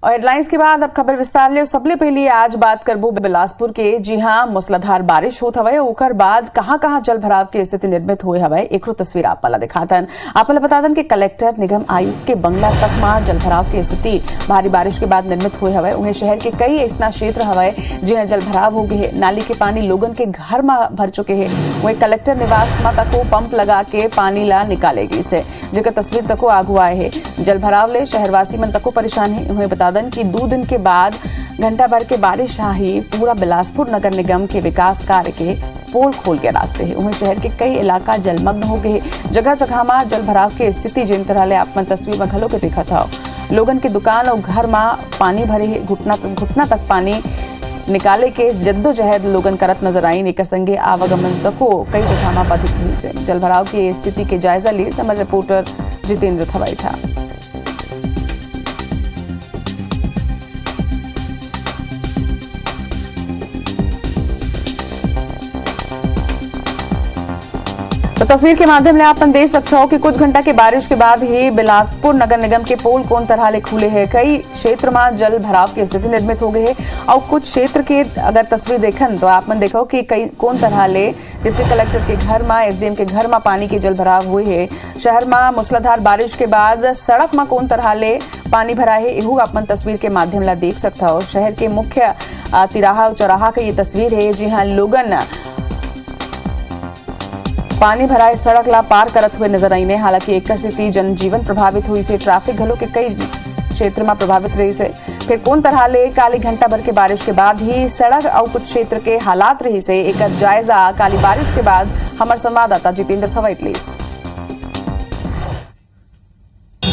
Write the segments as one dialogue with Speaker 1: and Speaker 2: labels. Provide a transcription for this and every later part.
Speaker 1: और हेडलाइंस के बाद अब खबर विस्तार ले। सबले पहले आज बात करबो बिलासपुर के। जी हां, मूसलाधार बारिश होत हवे, ओकर बाद कहां-कहां जल भराव की स्थिति निर्मित होए हवे, एकरो तस्वीर आप वाला दिखातन। आप वाला बतातन कि कलेक्टर निगम आयुक्त के बंगला तक में जल भराव की स्थिति भारी बारिश के बाद निर्मित होए हवे। उन्हें शहर के कई ऐसा क्षेत्र हवे जहां जल भराव हो गए। नाली के पानी लोगन के घर में भर चुके हैं। वही कलेक्टर निवास में तको पंप लगा के पानी ला निकालेगी से, जेकर तस्वीर तको आगू आए है। जल भराव ले शहरवासी मन तको परेशान है। उन्हें बता दें कि 2 दिन के बाद घंटा भर के बारिश ही पूरा बिलासपुर नगर निगम के विकास कार्य के पोल खोल के रखते हैं। उन्हें शहर के कई इलाका जलमग्न हो गए। जगह जगह में जल भराव की स्थिति जिन तरह ले आप तस्वीर में घलो के देखा था। लोगन के दुकान और घर में पानी भरे है। घुटना तक पानी निकाले के जद्दोजहद लोगन करत नजर आई। एकर संगे आवागमन तको कई जगह में बाधित हुई से। जल भराव की स्थिति के जायजा लिए हमारे रिपोर्टर जितेंद्र थवाई था। तो तस्वीर के माध्यम से आप देख सकते हो कि कुछ घंटा की बारिश के बाद ही बिलासपुर नगर निगम के पोल कौन तरह ले खुले हैं। कई क्षेत्र में जल भराव की स्थिति निर्मित हो गई है और कुछ क्षेत्र के अगर तस्वीर देखन तो आप देखो कि कई कौन तरह ले डिप्टी कलेक्टर के घर में, एसडीएम के घर में पानी के जल भराव हुए है। शहर में मूसलाधार बारिश के बाद सड़क में कौन तरह ले पानी भरा है, यहू आप तस्वीर के माध्यम से देख सकता हो। शहर के मुख्य तिराहा और चौराहा की ये तस्वीर है। जी हाँ, लोगन पानी भराए सड़क ला पार करत हुए नजर आई ने। हालांकि एक स्थिति जनजीवन प्रभावित हुई से, ट्रैफिक घलो के कई क्षेत्र में प्रभावित रही से। फिर कौन तरह ले काली घंटा भर के बारिश के बाद ही सड़क और कुछ क्षेत्र के हालात रही से, एक जायजा काली बारिश के बाद हमारे संवाददाता जितेंद्र थवाई प्लीज।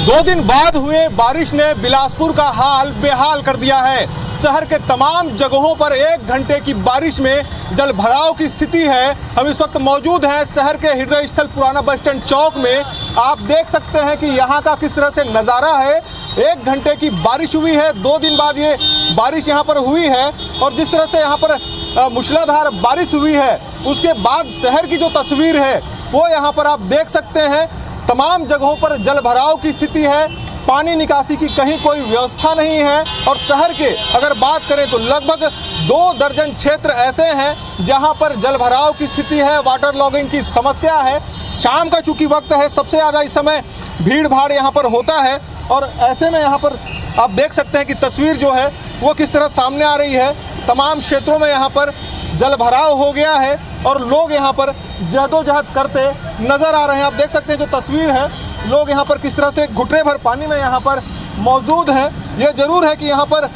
Speaker 2: 2 दिन बाद हुए बारिश ने बिलासपुर का हाल बेहाल कर दिया है। शहर के तमाम जगहों पर 1 घंटे की बारिश में जल भराव की स्थिति है। हम इस वक्त मौजूद हैं शहर के हृदय स्थल पुराना बस स्टैंड चौक में। आप देख सकते हैं कि यहाँ का किस तरह से नज़ारा है। 1 घंटे की बारिश हुई है, 2 दिन बाद ये बारिश यहाँ पर हुई है और जिस तरह से यहाँ पर मूसलाधार बारिश हुई है उसके बाद शहर की जो तस्वीर है वो यहाँ पर आप देख सकते हैं। तमाम जगहों पर जल भराव की स्थिति है। पानी निकासी की कहीं कोई व्यवस्था नहीं है और शहर के अगर बात करें तो लगभग 2 दर्जन क्षेत्र ऐसे हैं जहां पर जल भराव की स्थिति है, वाटर लॉगिंग की समस्या है। शाम का चूंकि वक्त है, सबसे ज़्यादा इस समय भीड़ भाड़ यहाँ पर होता है और ऐसे में यहाँ पर आप देख सकते हैं कि तस्वीर जो है वो किस तरह सामने आ रही है। तमाम क्षेत्रों में यहाँ पर जल भराव हो गया है और लोग यहाँ पर जहदोजहद करते नज़र आ रहे हैं। आप देख सकते हैं जो तस्वीर है, लोग यहाँ पर किस तरह से घुटने भर पानी में यहाँ पर मौजूद हैं। ये जरूर है कि यहाँ पर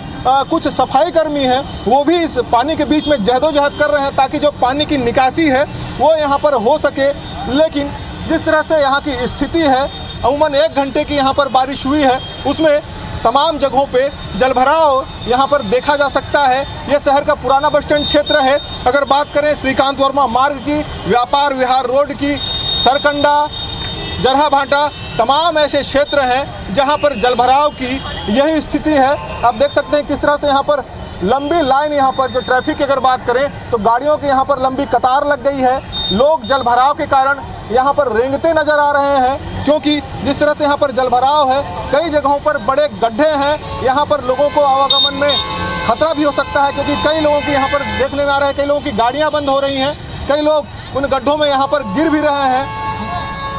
Speaker 2: कुछ सफाई कर्मी हैं, वो भी इस पानी के बीच में जहदोजहद कर रहे हैं ताकि जो पानी की निकासी है वो यहाँ पर हो सके। लेकिन जिस तरह से यहाँ की स्थिति है, अमूमन 1 घंटे की यहाँ पर बारिश हुई है, उसमें तमाम जगहों पे जलभराव यहाँ पर देखा जा सकता है। ये शहर का पुराना बस स्टैंड क्षेत्र है। अगर बात करें श्रीकांत वर्मा मार्ग की, व्यापार विहार रोड की, सरकंडा, जरहा भाटा, तमाम ऐसे क्षेत्र हैं जहां पर जलभराव की यही स्थिति है। आप देख सकते हैं किस तरह से यहाँ पर लंबी लाइन, यहाँ पर जो ट्रैफिक की अगर बात करें तो गाड़ियों की यहाँ पर लंबी कतार लग गई है। लोग जलभराव के कारण यहाँ पर रेंगते नजर आ रहे हैं क्योंकि जिस तरह से यहाँ पर जलभराव है, कई जगहों पर बड़े गड्ढे हैं। यहाँ पर लोगों को आवागमन में खतरा भी हो सकता है क्योंकि कई लोगों की यहाँ पर देखने में आ रहा है, कई लोगों की गाड़ियाँ बंद हो रही हैं, कई लोग उन गड्ढों में यहाँ पर गिर भी रहे हैं।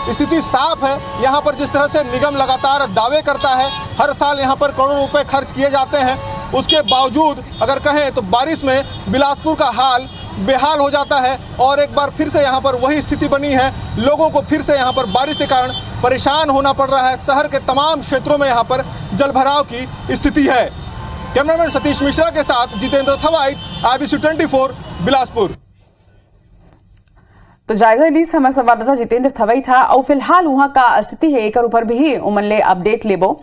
Speaker 2: स्थिति साफ है। यहाँ पर जिस तरह से निगम लगातार दावे करता है, हर साल यहाँ पर करोड़ों रुपए खर्च किए जाते हैं, उसके बावजूद अगर कहें तो बारिश में बिलासपुर का हाल बेहाल हो जाता है और एक बार फिर से यहाँ पर वही स्थिति बनी है। लोगों को फिर से यहाँ पर बारिश के कारण परेशान होना पड़ रहा है। शहर के तमाम क्षेत्रों में यहाँ पर जलभराव की स्थिति है। कैमरामैन सतीश मिश्रा के साथ जितेंद्र थवाई, IBC 24 बिलासपुर।
Speaker 1: तो जायजा लीज हमारे संवाददाता जितेंद्र थवाई था और फिलहाल वहां का स्थिति है एक ऊपर भी उमन ले अपडेट लेबो।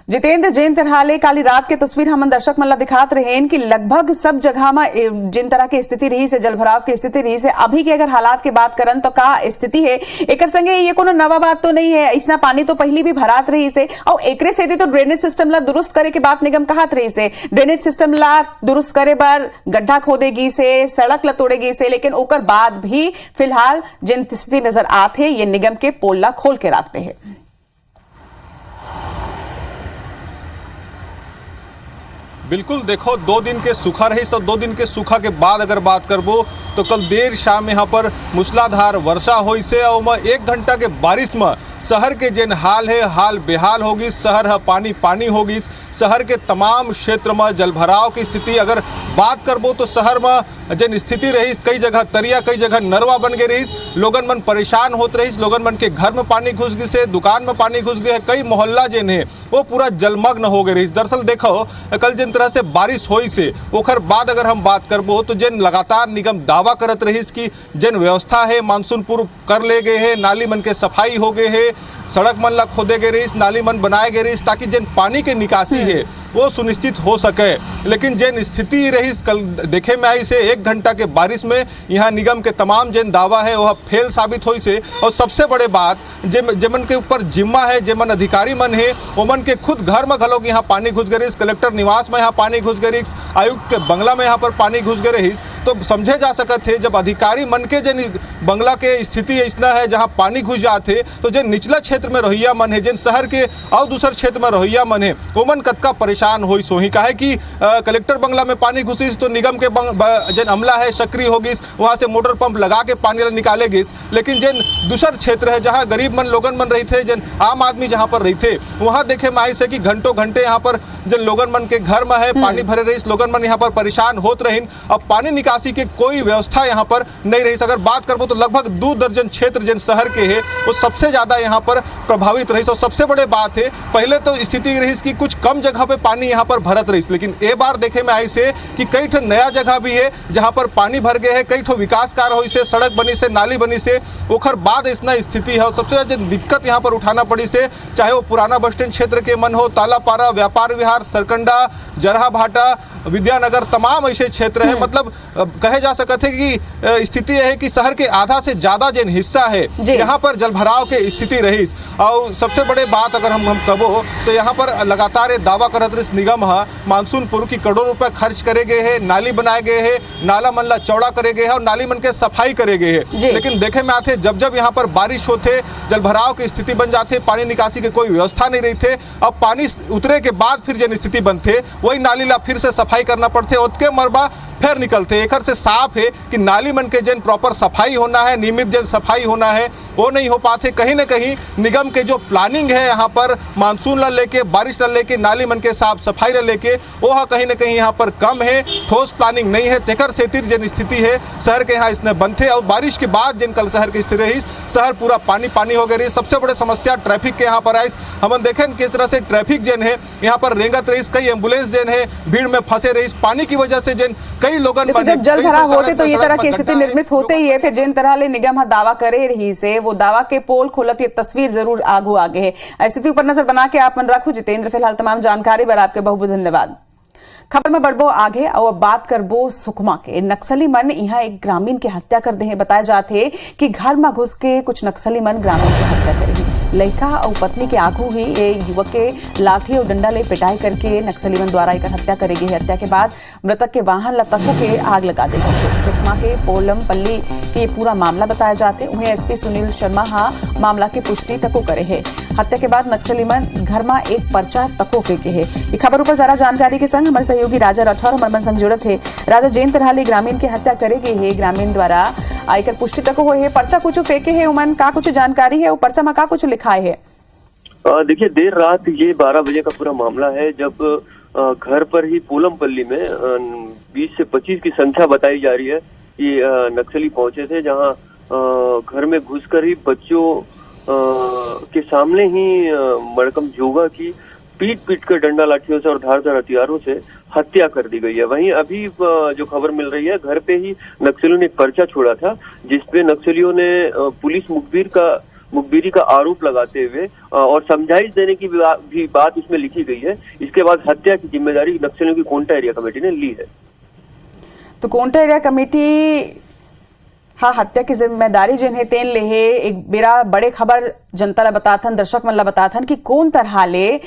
Speaker 1: जितेंद्र जैन तरहाले काली रात के तस्वीर हम दर्शक मल्ला दिखात रहे हैं कि लगभग सब जगह में जिन तरह की स्थिति रही से, जलभराव की स्थिति रही से, अभी के अगर हालात की बात करन तो का स्थिति है। एक संगे ये कोनो नवा बात तो नहीं है, इसना पानी तो पहली भी भरात रही से और एकरे से तो ड्रेनेज सिस्टम ला दुरुस्त करे के बात निगम कहत रही से। ड्रेनेज सिस्टम ला दुरुस्त करे बर गड्ढा खोदेगी से, सड़क ला तोड़ेगी से, लेकिन ओकर बाद भी फिलहाल जिन स्थिति नजर आते ये निगम के पोल ला खोल के रखते हैं।
Speaker 2: बिल्कुल, देखो 2 दिन के सूखा रही तो 2 दिन के सूखा के बाद अगर बात करबो तो कल देर शाम यहाँ पर मूसलाधार वर्षा हुई से और 1 घंटा के बारिश में शहर के जेन हाल है हाल बेहाल होगी। शहर है पानी पानी होगी। शहर के तमाम क्षेत्र में जलभराव की स्थिति अगर बात करबो तो शहर में जेन स्थिति रही, कई जगह तरिया कई जगह नरवा बन गई रही। लोगन मन परेशान होत रही, लोगन मन के घर में पानी घुस गई से, दुकान में पानी घुस गए, कई मोहल्ला जेन है वो पूरा जलमग्न हो गए रही। दरअसल देखो कल जिन तरह से बारिश हुई से ओखर बाद अगर हम बात करबो तो जेन लगातार निगम दावा करत रही कि जेन व्यवस्था है मानसून पूर्व कर ले गए है, नाली मन के सफाई हो गए है, सड़क मन ला खोदे गए रही, नाली मन बनाए गए रही ताकि जेन पानी के निकासी है वो सुनिश्चित हो सके। लेकिन जेन स्थिति रही कल देखे में आई से 1 घंटा के बारिश में यहाँ निगम के तमाम जेन दावा है वह फेल साबित हुई से। और सबसे बड़े बात जेमन के ऊपर जिम्मा है, जेमन अधिकारी मन है ओमन के खुद घर में घलोक यहाँ पानी घुस गए रही। कलेक्टर निवास में यहाँ पानी घुस गए रही, आयुक्त के बंगला में यहाँ पर पानी घुस गए रही। तो समझे जा सकत है जब अधिकारी मन के जेन बंगला के स्थिति ऐसा है जहाँ पानी घुस जाते तो जेन निचला क्षेत्र में रहिया मन है, जेन शहर के और दूसर क्षेत्र में रहिया मन है ओमन कतका परेशान होई सोही। काहे कि कलेक्टर बंगला में पानी घुसी तो निगम के जेन अमला है सक्रिय होगी, वहाँ से मोटर पंप लगा के पानी निकाले गई। लेकिन जेन दूसर क्षेत्र है जहाँ गरीब मन लोगन मन रही थे, जेन आम आदमी जहाँ पर रही थे वहाँ देखे में आई से कि घंटों घंटे यहाँ पर जिन लोगन मन के घर में है पानी भरे रही, लोगन मन यहाँ पर परेशान होत रही। अब पानी निकासी की कोई व्यवस्था यहाँ पर नहीं रही। अगर बात करबो तो लगभग 2 दर्जन क्षेत्र जिन शहर के है वो सबसे ज्यादा यहाँ पर प्रभावित रही। तो सबसे बड़े बात है पहले तो स्थिति रही कि कुछ कम जगह पे पानी यहाँ पर भरत रही, लेकिन ए बार देखे में आई से कि कई ठो नया जगह भी है जहाँ पर पानी भर गए है, कई ठो विकास कार्य हुई से, सड़क बनी से, नाली बनी से, ओखर बाद इतना स्थिति है। और सबसे ज्यादा दिक्कत यहाँ पर उठाना पड़ी से चाहे वो पुराना बस स्टैंड क्षेत्र के मन हो, तालापारा, व्यापार विहार, सरकंडा, जरहा भाटा, विद्यानगर, तमाम ऐसे क्षेत्र है। मतलब कहे जा सकते है कि स्थिति है कि शहर के आधा से ज्यादा जिन हिस्सा है यहाँ पर जलभराव के स्थिति रही। और सबसे बड़े बात अगर हम कहो तो यहाँ पर लगातार दावा करत रही निगम मानसून पूर्व की करोड़ों रुपए खर्च करे गए हैं, नाली बनाए गए हैं, नाला मन ला चौड़ा करे गए हैं और नाली मन के सफाई करे गए हैं। लेकिन देखे में आते जब जब यहाँ पर बारिश होते जलभराव की स्थिति बन जाते, पानी निकासी की कोई व्यवस्था नहीं रही थे। अब पानी उतरे के बाद फिर जिन स्थिति बनते वही नाली ला फिर से सफाई करना पड़ते, उतके मरबा फिर निकलते। एकर से साफ है कि नाली मन के जन प्रॉपर सफाई होना है, नियमित जन सफाई होना है वो नहीं हो पाते। कहीं ना कहीं निगम के जो प्लानिंग है यहाँ पर मानसून ला लेके, बारिश ला लेके, नाली मन के साफ सफाई ला लेके वो कहीं ना कहीं यहाँ पर कम है, ठोस प्लानिंग नहीं है। तेकर सेतिर जन स्थिति है शहर के यहाँ इसने बनते। और बारिश के बाद जिन कल शहर की स्थिति रही, शहर पूरा पानी पानी हो गई। सबसे बड़ी समस्या ट्रैफिक के यहाँ पर आई। हम देखें किस तरह से ट्रैफिक जन है यहाँ पर रेंगत रही, कई एम्बुलेंस जन है भीड़ में फंसे रही पानी की वजह से। जन कई लोगन
Speaker 1: जब जल भराव होते तो ये तरह की स्थिति निर्मित होते ही है। फिर जिन तरह ले निगम दावा करे रही से वो दावा के पोल खोलत ये तस्वीर जरूर आगू आगे है। स्थिति ऊपर नजर बना के आप मन रखो। जितेंद्र फिलहाल तमाम जानकारी बर आपके बहुत धन्यवाद। खबर में बढ़बो आगे और बात करबो सुकमा के। नक्सली मन यहाँ एक ग्रामीण की हत्या कर दे। बताया जाते कि घर में घुस के कुछ नक्सली मन ग्रामीण की हत्या करेगी। लड़का और पत्नी के आगू ही ये युवक के लाठी और डंडा ले पिटाई करके नक्सली मन द्वारा एक हत्या करेगी। हत्या के बाद मृतक के वाहन लतकों के आग लगा देगी। सुकमा के पोलम पल्ली के ये पूरा मामला बताया जाते। उन्हें एसपी सुनील शर्मा मामला की पुष्टि तको करे है। हत्या के बाद नक्सली मन घर में एक पर्चा तको फेंके है। ये खबर ऊपर जरा जानकारी के संग हमारे सहयोगी राजा राठौर हमारे संग जुड़त है। राजा, जेन तरह ग्रामीण की हत्या करे गई है, ग्रामीण द्वारा आयकर पुष्टि तक हुए है, पर्चा कुछ फेंके है, उमन का कुछ जानकारी है, वो पर्चा में का कुछ लिखा है?
Speaker 3: देखिए देर रात ये 12 बजे का पूरा मामला है जब घर पर ही पोलमपल्ली में 20 से 25 की संख्या बताई जा रही है कि नक्सली पहुंचे थे, जहां घर में घुसकर ही बच्चों के सामने ही मड़कम जोगा की पीट कर डंडा लाठियों से और धारदार हथियारों से हत्या कर दी गई है। वहीं अभी जो खबर मिल रही है घर पे ही नक्सलियों ने एक पर्चा छोड़ा था जिसपे नक्सलियों ने पुलिस मुखबिरी का आरोप लगाते हुए और समझाइश देने की भी बात उसमें लिखी गई है। इसके बाद हत्या की जिम्मेदारी नक्सलियों की कोंटा एरिया कमेटी ने ली है।
Speaker 1: तो कोंटा एरिया कमेटी हत्या की जिम्मेदारी जिन्हें तेन ले है। एक बेरा बड़े खबर जनता ला बताथन, दर्शक मन ला बताथन कि कौन तरह ले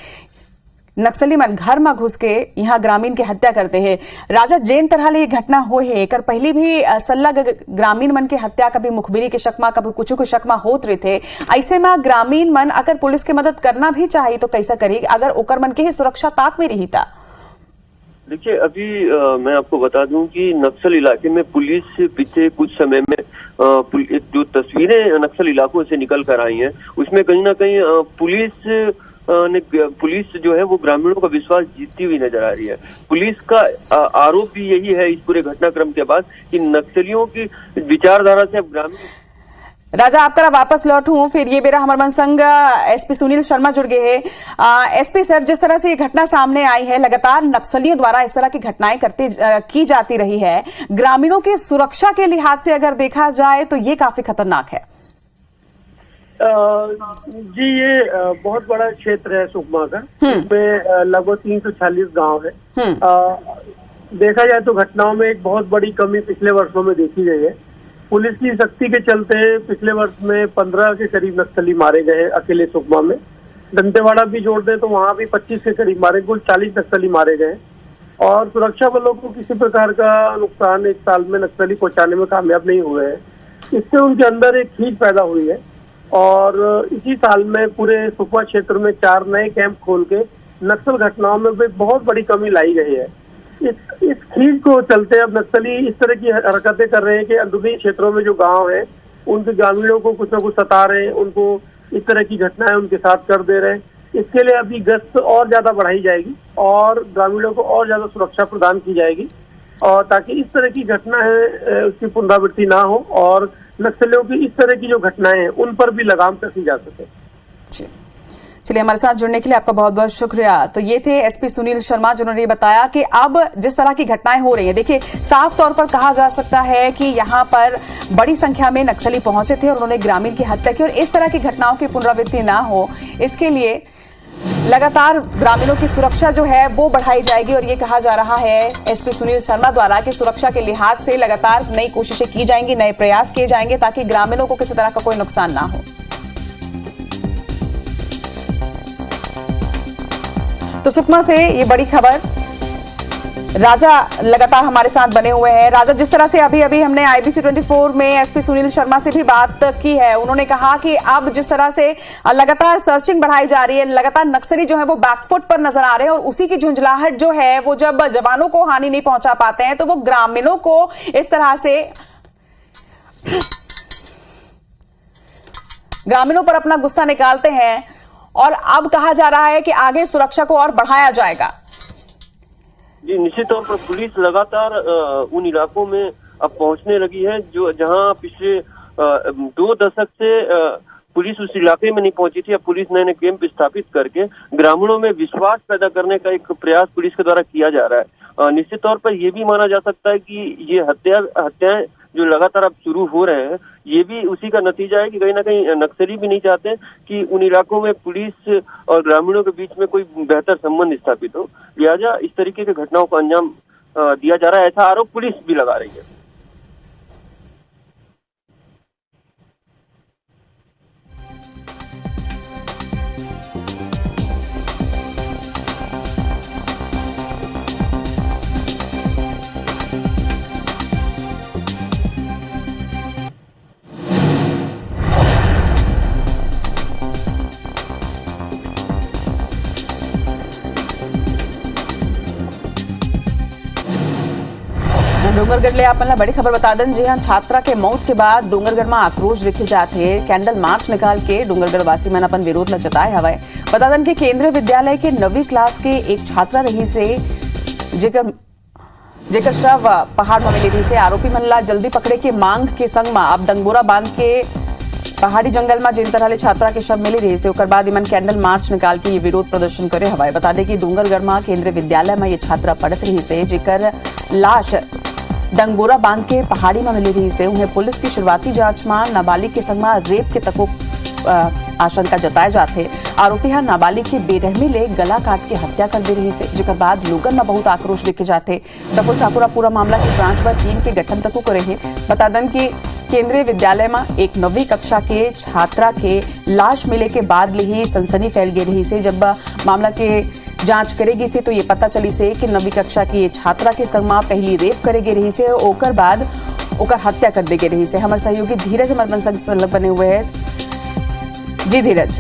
Speaker 1: नक्सली मन घर में घुस के यहाँ ग्रामीण की हत्या करते हैं। राजा, जेन तरह ले ये घटना हो है एकर पहले भी सल्ला ग्रामीण मन के हत्या कभी मुखबिरी के शक में, कभी कुछ के शक में होत रहे थे। ऐसे में ग्रामीण मन अगर पुलिस की मदद करना भी चाहिए तो कैसा करी अगर ओकर मन के ही सुरक्षा ताक में रही था?
Speaker 3: देखिए अभी मैं आपको बता दूं कि नक्सल इलाके में पुलिस पिछले कुछ समय में जो तस्वीरें नक्सल इलाकों से निकल कर आई हैं उसमें कहीं ना कहीं पुलिस जो है वो ग्रामीणों का विश्वास जीतती हुई नजर आ रही है। पुलिस का आरोप भी यही है इस पूरे घटनाक्रम के बाद कि नक्सलियों की विचारधारा से अब ग्रामीण।
Speaker 1: राजा आपका वापस लौटूं फिर ये मेरा हमरमन संग एसपी सुनील शर्मा जुड़ गए हैं। एसपी सर, जिस तरह से ये घटना सामने आई है, लगातार नक्सलियों द्वारा इस तरह की घटनाएं की जाती रही है, ग्रामीणों की सुरक्षा के लिहाज से अगर देखा जाए तो ये काफी खतरनाक है।
Speaker 4: जी ये बहुत बड़ा क्षेत्र है सुकमा का, इसमें लगभग 340 गांव है। देखा जाए तो घटनाओं में एक बहुत बड़ी कमी पिछले वर्षों में देखी गई है। पुलिस की सख्ती के चलते पिछले वर्ष में 15 के करीब नक्सली मारे गए अकेले सुकमा में। दंतेवाड़ा भी जोड़ दें तो वहां भी 25 के करीब मारे, कुल 40 नक्सली मारे गए और सुरक्षा बलों को किसी प्रकार का नुकसान एक साल में नक्सली पहुंचाने में कामयाब नहीं हुए हैं। इससे उनके अंदर एक खींच पैदा हुई है और इसी साल में पूरे सुकमा क्षेत्र में 4 नए कैंप खोल के नक्सल घटनाओं में भी बहुत बड़ी कमी लाई गई है। इस खींच को चलते अब नक्सली इस तरह की हरकतें कर रहे हैं कि अंदरूनी क्षेत्रों में जो गांव है उनके ग्रामीणों को कुछ न कुछ सता रहे हैं, उनको इस तरह की घटनाएं उनके साथ कर दे रहे हैं। इसके लिए अभी गश्त और ज्यादा बढ़ाई जाएगी और ग्रामीणों को और ज्यादा सुरक्षा प्रदान की जाएगी और ताकि इस तरह की घटना है उसकी पुनरावृत्ति ना हो और नक्सलियों की इस तरह की जो घटनाएं हैं उन पर भी लगाम कसी जा सके।
Speaker 1: चलिए, हमारे साथ जुड़ने के लिए आपका बहुत बहुत शुक्रिया। तो ये थे एसपी सुनील शर्मा जिन्होंने बताया कि अब जिस तरह की घटनाएं हो रही हैं, देखिए साफ तौर पर कहा जा सकता है कि यहां पर बड़ी संख्या में नक्सली पहुंचे थे और उन्होंने ग्रामीण की हत्या की और इस तरह की घटनाओं की पुनरावृत्ति ना हो इसके लिए लगातार ग्रामीणों की सुरक्षा जो है वो बढ़ाई जाएगी। और ये कहा जा रहा है एसपी सुनील शर्मा द्वारा कि सुरक्षा के लिहाज से लगातार नई कोशिशें की जाएंगी, नए प्रयास किए जाएंगे ताकि ग्रामीणों को किसी तरह का कोई नुकसान ना हो। तो सुकमा से ये बड़ी खबर। राजा लगातार हमारे साथ बने हुए हैं। राजा, जिस तरह से अभी अभी हमने IBC 24 में एसपी सुनील शर्मा से भी बात की है, उन्होंने कहा कि अब जिस तरह से लगातार सर्चिंग बढ़ाई जा रही है, लगातार नक्सली जो है वो बैकफुट पर नजर आ रहे हैं और उसी की झुंझलाहट जो है वो जब जवानों को हानि नहीं पहुंचा पाते हैं तो वो ग्रामीणों को इस तरह से ग्रामीणों पर अपना गुस्सा निकालते हैं और अब कहा जा रहा है कि आगे सुरक्षा को और बढ़ाया जाएगा।
Speaker 3: जी निश्चित तौर पर पुलिस लगातार उन इलाकों में अब पहुंचने लगी है जो जहां पिछले 2 दशक से पुलिस उस इलाके में नहीं पहुंची थी। अब पुलिस नए कैंप स्थापित करके ग्रामीणों में विश्वास पैदा करने का एक प्रयास पुलिस के द्वारा किया जा रहा है। निश्चित तौर पर यह भी माना जा सकता है कि ये हत्याएं जो लगातार अब शुरू हो रहे हैं ये भी उसी का नतीजा है कि कहीं ना कहीं नक्सली भी नहीं चाहते कि उन इलाकों में पुलिस और ग्रामीणों के बीच में कोई बेहतर संबंध स्थापित हो, लिहाजा इस तरीके की घटनाओं को अंजाम दिया जा रहा है, ऐसा आरोप पुलिस भी लगा रही है।
Speaker 1: डूंगरगढ़ ले आपने बड़ी खबर बता दें। जी हाँ, छात्रा के मौत के बाद डूंगरगढ़ में आक्रोश देखे जाते कैंडल मार्च निकाल के डूंगरगढ़ वासी मन अपन विरोध ल जताए हवाए। बता दें कि केंद्रीय विद्यालय के 9वीं क्लास के एक छात्रा रही से जेकर शव पहाड़ में मिली रही से आरोपी मन ला जल्दी पकड़े के मांग के संग में अब डंगोरा बांध के पहाड़ी जंगल में जिन तरह छात्रा के शव मिली रही से ओकर बाद इमन कैंडल मार्च निकाल के ये विरोध प्रदर्शन करे हवाए। बता दें कि डूंगरगढ़ में केंद्रीय विद्यालय में ये छात्रा पढ़त रही से जेकर लाश डंगोरा बांध के पहाड़ी में मिली रही से उन्हें पुलिस की शुरुआती जांच में नाबालिग के संग में रेप के तको आशंका जताए जाते। आरोपी है नाबालिग के बेरहमी ले गला काट के हत्या कर दे रही से जेकर बाद लोगन में बहुत आक्रोश देखे जाते। प्रफुल्ल ठाकुर पूरा मामला की जांच व टीम के गठन तक करे है। बता दें कि केंद्रीय विद्यालय में एक 9वीं कक्षा के छात्रा के लाश मिले के बाद ही सनसनी फैल गई रही से। जब मामला के जांच करेगी से तो ये पता चली से कि 9वीं कक्षा की छात्रा के संग में पहली रेप करेगी रही से ओकर बाद ओकर हत्या कर देगी रही से। हमारे सहयोगी धीरज हमारे मन संग बने हुए हैं। जी धीरज।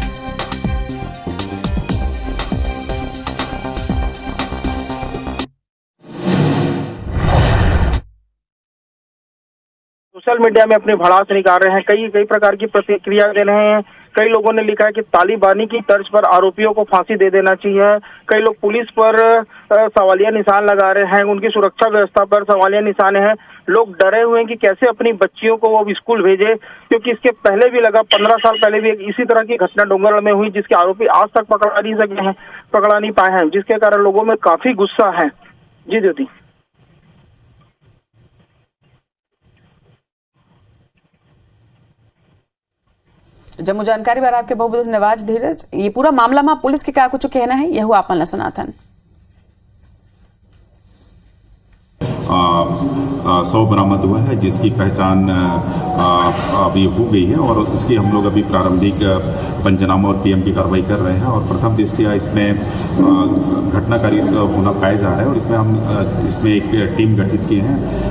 Speaker 5: सोशल मीडिया में अपनी भड़ास निकाल रहे हैं, कई प्रकार की प्रतिक्रिया दे रहे हैं। कई लोगों ने लिखा है कि तालिबानी की तर्ज पर आरोपियों को फांसी दे देना चाहिए। कई लोग पुलिस पर सवालिया निशान लगा रहे हैं, उनकी सुरक्षा व्यवस्था पर सवालिया निशान है। लोग डरे हुए हैं कि कैसे अपनी बच्चियों को वो स्कूल भेजे, क्योंकि इसके पहले भी लगा 15 साल पहले भी एक इसी तरह की घटना डोंगरगढ़ में हुई, जिसके आरोपी आज तक पकड़ा नहीं पाए हैं, जिसके कारण लोगों में काफी गुस्सा है। जी ज्योति।
Speaker 1: जम्मू जानकारी बार आपके बहुत बहुत धन्यवाद धीरज। ये पूरा मामला में पुलिस के क्या कुछ कहना है यह आपन सुनाथन।
Speaker 6: 100 बरामद हुआ है, जिसकी पहचान अभी हो गई है और इसकी हम लोग अभी प्रारंभिक पंचनामा और पीएम की कार्रवाई कर रहे हैं और प्रथम दृष्टया इसमें घटनाकारी होना पाया जा रहा है और इसमें एक टीम गठित की है।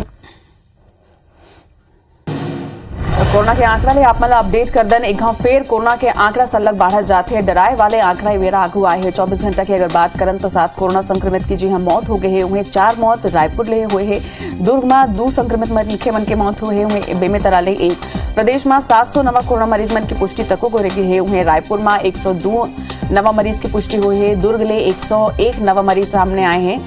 Speaker 1: कोरोना के आंकड़ा ले आप अपडेट कर दें। एक गांव फेर कोरोना के आंकड़ा सलग बढ़ जाते हैं। डराए वाले आंकड़ा वेरा आगू आए हैं। 24 घंटा की अगर बात करें तो 7 कोरोना संक्रमित की जी हाँ मौत हो गई है। उन्हें 4 मौत रायपुर ले हुए है। दुर्ग में 2 संक्रमित लिखे मन के मौत हुए हैं। बेमेतरा ले 1। प्रदेश में 700 नवा कोरोना मरीज मन की पुष्टि तको हो रही है। उन्हें रायपुर में 102 नवा मरीज की पुष्टि हुई है। दुर्ग ले 101 नवा मरीज सामने आए हैं।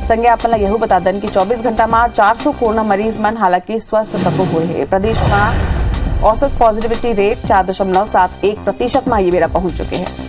Speaker 1: संगे आपन यह बता दें कि 24 घंटा में 400 कोरोना मरीज मन हालांकि स्वस्थ तक हुए हैं। प्रदेश में औसत पॉजिटिविटी रेट 4.71% में ये बेरा पहुंच चुके हैं।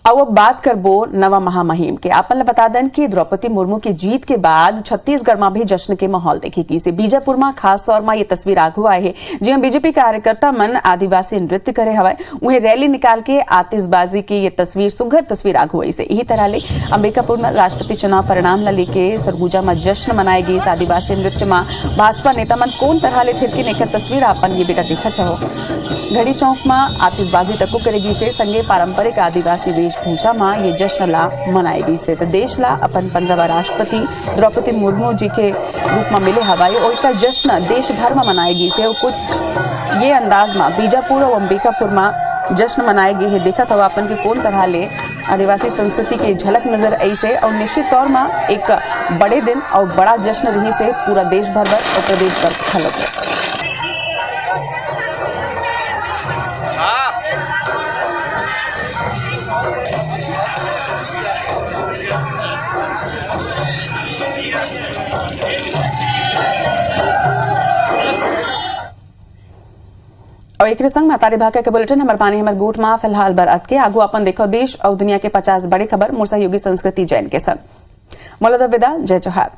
Speaker 1: अब बात करबो नवा महामहिम के। आपन बता दें कि द्रौपदी मुर्मू की जीत के बाद छत्तीसगढ़ में भी जश्न के माहौल देखेगी। से बीजापुर में खास तौर में ये तस्वीर आगू आए है, जी बीजेपी कार्यकर्ता मन आदिवासी नृत्य करे हवाए। उन्हें रैली निकाल के आतिशबाजी की ये तस्वीर सुघर तस्वीर आगू आई से। यही तरह ले अंबिकापुर में राष्ट्रपति चुनाव परिणाम ला लेके सरगुजा में जश्न मनाएगी। इस आदिवासी नृत्य में भाजपा नेता मन कौन तरह ले थिरकी नेकर तस्वीर आपन ये बेटा दिखत हो। घड़ी चौक में आतिशबाजी तको करेगी से संगे पारंपरिक आदिवासी वेशभूषा में ये जश्न ला मनाएगी से। तो देश ला अपन 15वां राष्ट्रपति द्रौपदी मुर्मू जी के रूप में मिले हवाई और इसका जश्न देश भर में मनाएगी से। कुछ ये अंदाज में बीजापुर और अंबिकापुर में जश्न मनाएगी है। देखा था अपन की कौन तरह ले आदिवासी संस्कृति की झलक नजर आई से और निश्चित तौर में एक बड़े दिन और बड़ा जश्न रही से पूरा देश भर और प्रदेश भर खलक है। और एक संग में तारी भाका के बुलेटिन हमारे पानी हमारे गोट में फिलहाल बरात के आगू अपन देखो देश और दुनिया के 50 बड़ी खबर मोर सहयोगी संस्कृति जैन के संग। मोलदा विदा, जय जोहार।